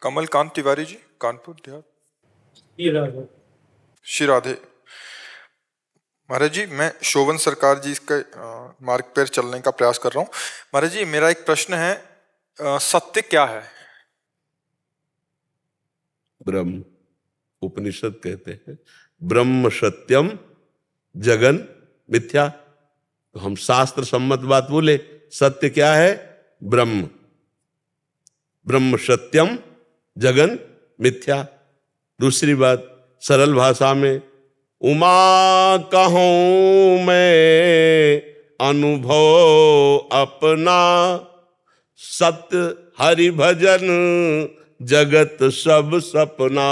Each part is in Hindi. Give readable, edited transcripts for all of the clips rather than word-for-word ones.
कमलकांत तिवारी जी, कानपुर देहात। श्री राधे। महाराज जी, मैं शोभन सरकार जी के मार्ग पर चलने का प्रयास कर रहा हूँ। महाराज जी, मेरा एक प्रश्न है, सत्य क्या है? ब्रह्म, उपनिषद कहते हैं ब्रह्म सत्यम जगन मिथ्या। तो हम शास्त्र सम्मत बात बोले, सत्य क्या है? ब्रह्म। ब्रह्म सत्यम जगन मिथ्या। दूसरी बात सरल भाषा में, उमा कहूं मैं अनुभव अपना, सत्य हरि भजन जगत सब सपना।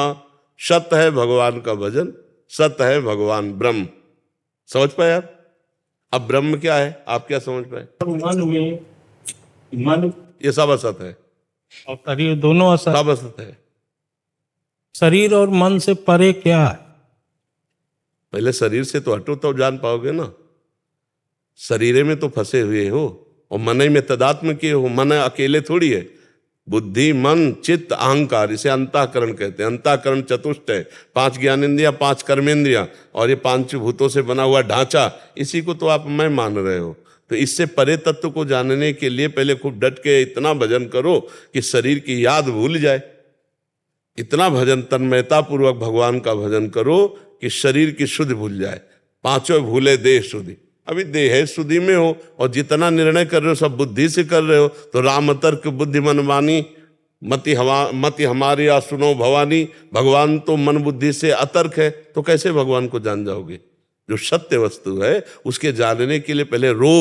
सत्य है भगवान का भजन, सत्य है भगवान ब्रह्म। समझ पाए आप? अब ब्रह्म क्या है आप क्या समझ पाए? मन ये सब असत है और शरीर दोनों असत। सब असत है। शरीर और मन से परे क्या है? पहले शरीर से तो हटो तो जान पाओगे ना। शरीर में तो फंसे हुए हो और मन में तदात्म किए हो। मन अकेले थोड़ी है। बुद्धि, मन, चित्त, अहंकार, इसे अंतःकरण कहते हैं। अंतःकरण चतुष्ट है, 5 ज्ञानेंद्रियां, 5 कर्मेंद्रियां और ये 5 भूतों से बना हुआ ढांचा। इसी को तो आप मैं मान रहे हो। तो इससे परे तत्व को जानने के लिए पहले खूब डट के इतना भजन करो कि शरीर की याद भूल जाए। इतना भजन तन्मयता पूर्वक भगवान का भजन करो कि शरीर की शुद्धि भूल जाए। 5 भूले देह शुद्धि। अभी देह शुद्धि में हो और जितना निर्णय कर रहे हो सब बुद्धि से कर रहे हो। तो राम तर्क बुद्धि मन मानी, मति हमारी आ सुनो भवानी। भगवान तो मन बुद्धि से अतर्क है, तो कैसे भगवान को जान जाओगे? जो सत्य वस्तु है उसके जानने के लिए पहले रो,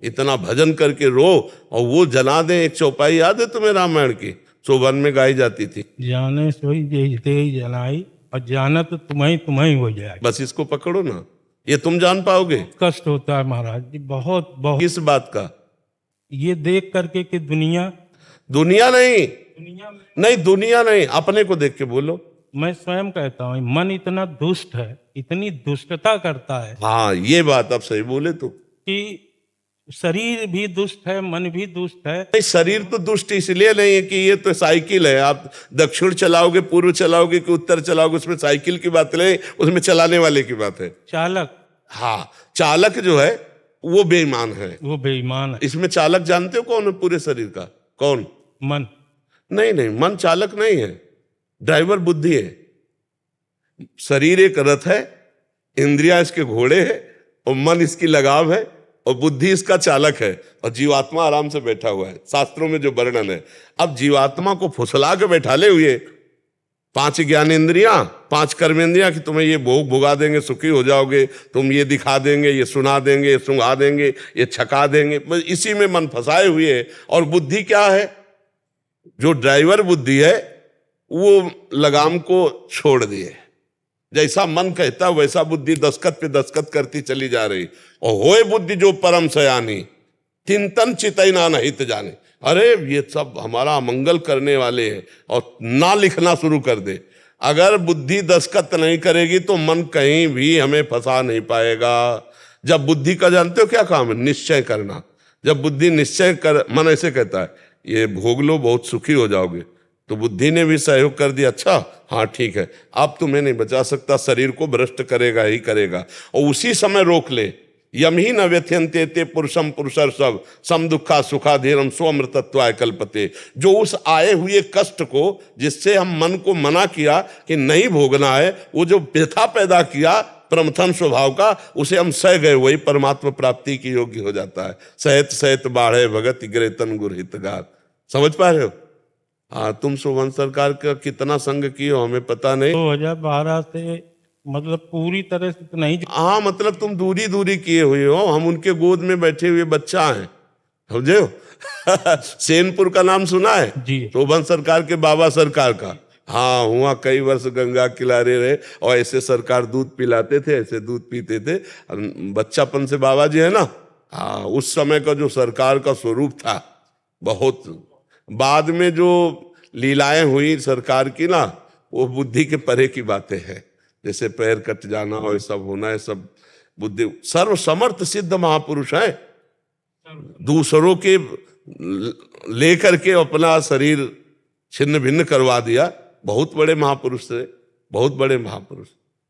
इतना भजन करके रो और वो जना दे। एक चौपाई याद है तुम्हें रामायण की? चौवन में गाई जाती थी, जाने सोई जय जनाई और जानत तुम्हें हो जाए। बस इसको पकड़ो ना, ये तुम जान पाओगे। कष्ट होता है महाराज जी, बहुत बहुत। किस बात का? ये देख करके कि दुनिया दुनिया नहीं, में दुनिया नहीं, अपने को देख के बोलो। मैं स्वयं कहता हूँ मन इतना दुष्ट है, इतनी दुष्टता करता है हाँ, ये बात आप सही बोले। तो कि शरीर भी दुष्ट है, मन भी दुष्ट है। नहीं, शरीर तो दुष्ट इसलिए नहीं है कि ये तो साइकिल है। आप दक्षिण चलाओगे, पूर्व चलाओगे कि उत्तर चलाओगे, उसमें साइकिल की बात नहीं, उसमें चलाने वाले की बात है। चालक, हाँ, चालक जो है वो बेईमान है, वो बेईमान है। इसमें चालक जानते हो कौन है पूरे शरीर का? कौन? मन। नहीं, मन चालक नहीं है, ड्राइवर बुद्धि है। शरीर एक रथ है, इंद्रिया इसके घोड़े है और मन इसकी लगाम है और बुद्धि इसका चालक है और जीवात्मा आराम से बैठा हुआ है। शास्त्रों में जो वर्णन है, अब जीवात्मा को फुसला के बैठाले हुए 5 ज्ञानेंद्रियां, 5 कर्मेंद्रियां कि तुम्हें ये भोग भुगा देंगे, सुखी हो जाओगे, तुम ये दिखा देंगे, ये सुना देंगे, ये सुंघा देंगे, ये छका देंगे, बस इसी में मन फंसाए हुए है। और बुद्धि क्या है? जो ड्राइवर बुद्धि है वो लगाम को छोड़ दिए। जैसा मन कहता वैसा बुद्धि दस्खत पे दस्खत करती चली जा रही। और होए बुद्धि जो परम सयानी, चिंतन चितैना नहीं जाने। अरे ये सब हमारा मंगल करने वाले हैं और ना लिखना शुरू कर दे। अगर बुद्धि दस्खत नहीं करेगी तो मन कहीं भी हमें फंसा नहीं पाएगा। जब बुद्धि का जानते हो क्या काम है? निश्चय करना। जब बुद्धि निश्चय कर, मन ऐसे कहता है ये भोग लो, बहुत सुखी हो जाओगे, तो बुद्धि ने भी सहयोग कर दिया। अच्छा हाँ ठीक है, अब तुम्हें नहीं बचा सकता, शरीर को भ्रष्ट करेगा ही करेगा। और उसी समय रोक ले। यम ही न व्यथ्यन्ते ते पुरुषम पुरुषर सब सम दुखा सुखा धीरम स्वमृतत्वाय कल्पते। जो उस आए हुए कष्ट को, जिससे हम मन को मना किया कि नहीं भोगना है, वो जो व्यथा पैदा किया प्रमथन स्वभाव का, उसे हम सह गए, वही परमात्मा प्राप्ति की योग्य हो जाता है। सहत सहत बाढ़े भगत ग्रेतन गुरहितगार। समझ पा रहे हो? हाँ, तुम शोभन सरकार का कितना संग किए हो हमें पता नहीं। 2012 से मतलब पूरी तरह से तो नहीं। हाँ, मतलब तुम दूरी दूरी किए हुए हो, हम उनके गोद में बैठे हुए बच्चा हैं, समझे हो? सेनपुर का नाम सुना है? जी। शोभन सरकार के बाबा सरकार का। हाँ, हुआ कई वर्ष गंगा किनारे रहे और ऐसे सरकार दूध पिलाते थे, ऐसे दूध पीते थे। बच्चापन से बाबा जी है ना। हाँ, उस समय का जो सरकार का स्वरूप था, बहुत बाद में जो लीलाएं हुई सरकार की ना, वो बुद्धि के परे की बातें हैं। जैसे पैर कट जाना और सब होना है, सब बुद्धि। सर्व समर्थ सिद्ध महापुरुष है, दूसरों के लेकर के अपना शरीर छिन्न भिन्न करवा दिया। बहुत बड़े महापुरुष थे, बहुत बड़े महापुरुष।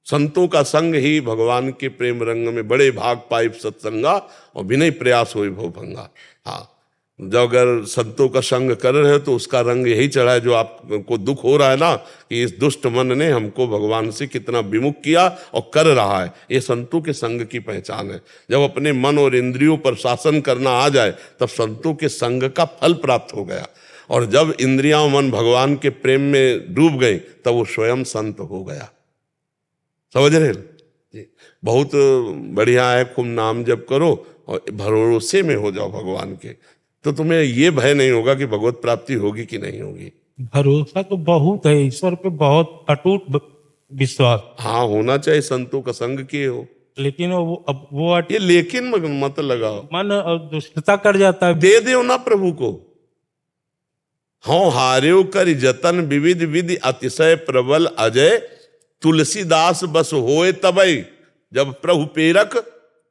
संतों का संग ही भगवान के प्रेम रंग में बड़े भाग पाइप सत्संगा और विनय प्रयास होए भवभंगा। हाँ, जब अगर संतों का संग कर रहे हो तो उसका रंग यही चढ़ा है। जो आपको दुख हो रहा है ना कि इस दुष्ट मन ने हमको भगवान से कितना विमुख किया और कर रहा है, ये संतों के संग की पहचान है। जब अपने मन और इंद्रियों पर शासन करना आ जाए तब संतों के संग का फल प्राप्त हो गया। और जब इंद्रियां और मन भगवान के प्रेम में डूब गई तब वो स्वयं संत हो गया। समझ रहे जी? बहुत बढ़िया है, खूब नाम जप करो और भरोसे में हो जाओ भगवान के, तो तुम्हें ये भय नहीं होगा कि भगवत प्राप्ति होगी कि नहीं होगी। भरोसा तो बहुत है, ईश्वर पे बहुत अटूट विश्वास। हाँ, होना चाहिए, संतों का संग किए हो। लेकिन वो ये लेकिन मत लगाओ, मन और दुष्टता कर जाता है। दे दो ना प्रभु को। हाँ, हार्यो कर जतन विविध विधि अतिशय प्रबल अजय, तुलसीदास बस होए तबई जब प्रभु पेरक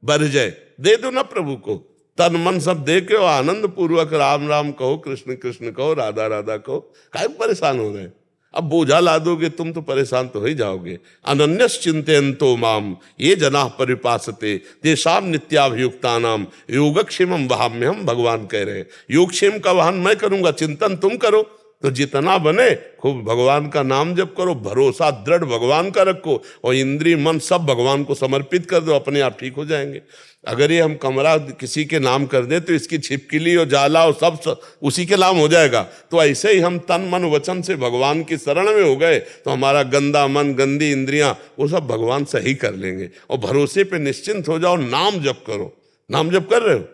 बर जाए। दे दो ना प्रभु को, तन मन सब दे के आनंद पूर्वक राम राम कहो, कृष्ण कृष्ण कहो, राधा राधा कहो। काहे परेशान हो रहे? अब बोझा ला दोगे तुम तो परेशान तो हो ही जाओगे। अनन्यस चिंतयन्तो माम ये जना परिपासते तेषाम नित्याभियुक्तानाम योगक्षेमम वहाम्यहम। भगवान कह रहे हैं योगक्षेम का वाहन मैं करूंगा, चिंतन तुम करो। तो जितना बने खूब भगवान का नाम जप करो, भरोसा दृढ़ भगवान का रखो और इंद्रिय मन सब भगवान को समर्पित कर दो, अपने आप ठीक हो जाएंगे। अगर ये हम कमरा किसी के नाम कर दे तो इसकी छिपकली और जाला और सब उसी के नाम हो जाएगा। तो ऐसे ही हम तन मन वचन से भगवान की शरण में हो गए तो हमारा गंदा मन, गंदी इंद्रियां वो सब भगवान सही कर लेंगे। और भरोसे पे निश्चिंत हो जाओ, नाम जप करो। नाम जप कर रहे हो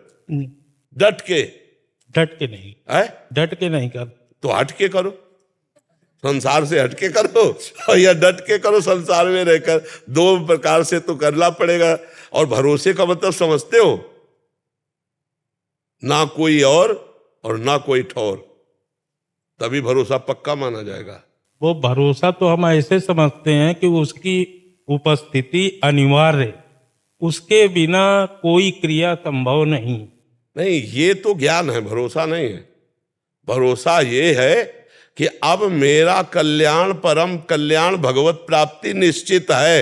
डट के? डट के नहीं है, डट के नहीं कर तो हट के करो, संसार से हटके करो और या डट के करो संसार में रहकर। दो प्रकार से तो करना पड़ेगा। और भरोसे का मतलब समझते हो? ना कोई और ना कोई ठौर, तभी भरोसा पक्का माना जाएगा। वो भरोसा तो हम ऐसे समझते हैं कि उसकी उपस्थिति अनिवार्य, उसके बिना कोई क्रिया संभव नहीं। नहीं, ये तो ज्ञान है, भरोसा नहीं है। भरोसा ये है कि अब मेरा कल्याण, परम कल्याण, भगवत प्राप्ति निश्चित है।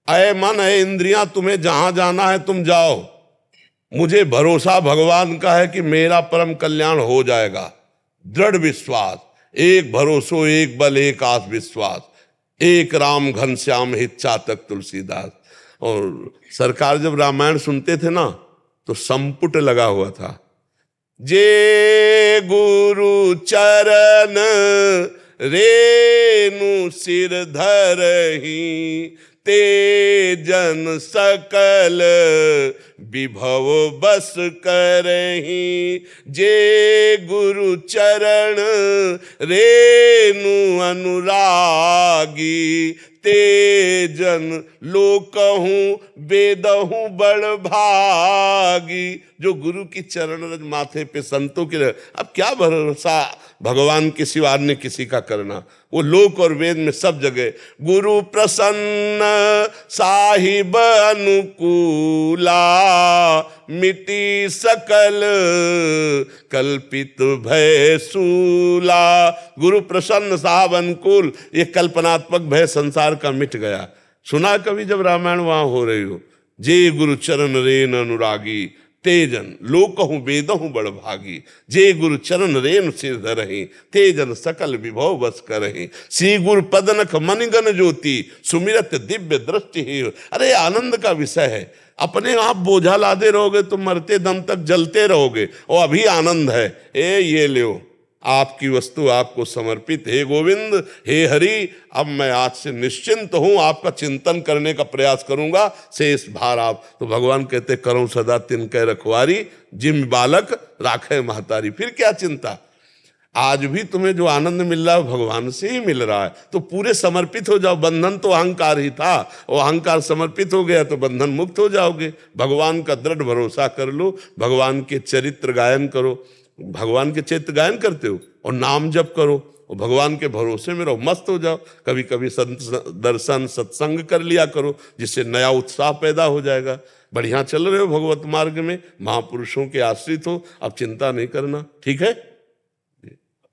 अय मन है इंद्रियां, तुम्हें जहां जाना है तुम जाओ। मुझे भरोसा भगवान का है कि मेरा परम कल्याण हो जाएगा। दृढ़ विश्वास, एक भरोसो एक बल एक आस विश्वास, एक राम घनश्याम हित चातक तुलसीदास। और सरकार जब रामायण सुनते थे ना तो संपुट लगा हुआ था, जे गुरु चरण रेनु सिर धरहि, ते जन सकल विभव बस करहि। जे गुरु चरण रेनु अनुरागी, ते जन लोकहूँ वेदहूँ बड़ भागी। जो गुरु की चरण रज माथे पे संतों की, अब क्या भरोसा भगवान के सिवा अन्य किसी का करना। वो लोक और वेद में सब जगह गुरु प्रसन्न साहिब अनुकूला, मिटी सकल कल्पित भय सूला। गुरु प्रसन्न साहब अनुकूल, ये कल्पनात्मक भय संसार का मिट गया। सुना कभी जब रामायण वहां हो रही हो? जे गुरु चरण रेन अनुरागी, तेजन लोकहूँ वेदहूँ बड़ भागी। जे गुरु चरण रेन सिर धरहि, तेजन सकल विभव बस करहि। श्री गुरु पदनख मनिगन ज्योति, सुमिरत दिव्य दृष्टि ही। अरे आनंद का विषय है। अपने आप बोझा लादे रहोगे तो मरते दम तक जलते रहोगे, और अभी आनंद है। ये लो आपकी वस्तु आपको समर्पित। हे गोविंद, हे हरि, अब मैं आज से निश्चिंत हूं, आपका चिंतन करने का प्रयास करूंगा, शेष भार आप। तो भगवान कहते करो सदा तिनके रखवारी, जिम बालक राखे महतारी। फिर क्या चिंता? आज भी तुम्हें जो आनंद मिल रहा है भगवान से ही मिल रहा है। तो पूरे समर्पित हो जाओ। बंधन तो अहंकार ही था, और अहंकार समर्पित हो गया तो बंधन मुक्त हो जाओगे। भगवान का दृढ़ भरोसा कर लो, भगवान के चरित्र गायन करो। भगवान के चरित्र गायन करते हो और नाम जप करो और भगवान के भरोसे में रहो, मस्त हो जाओ। कभी कभी संत दर्शन सत्संग कर लिया करो, जिससे नया उत्साह पैदा हो जाएगा। बढ़िया चल रहे हो भगवत मार्ग में, महापुरुषों के आश्रित हो, अब चिंता नहीं करना। ठीक है।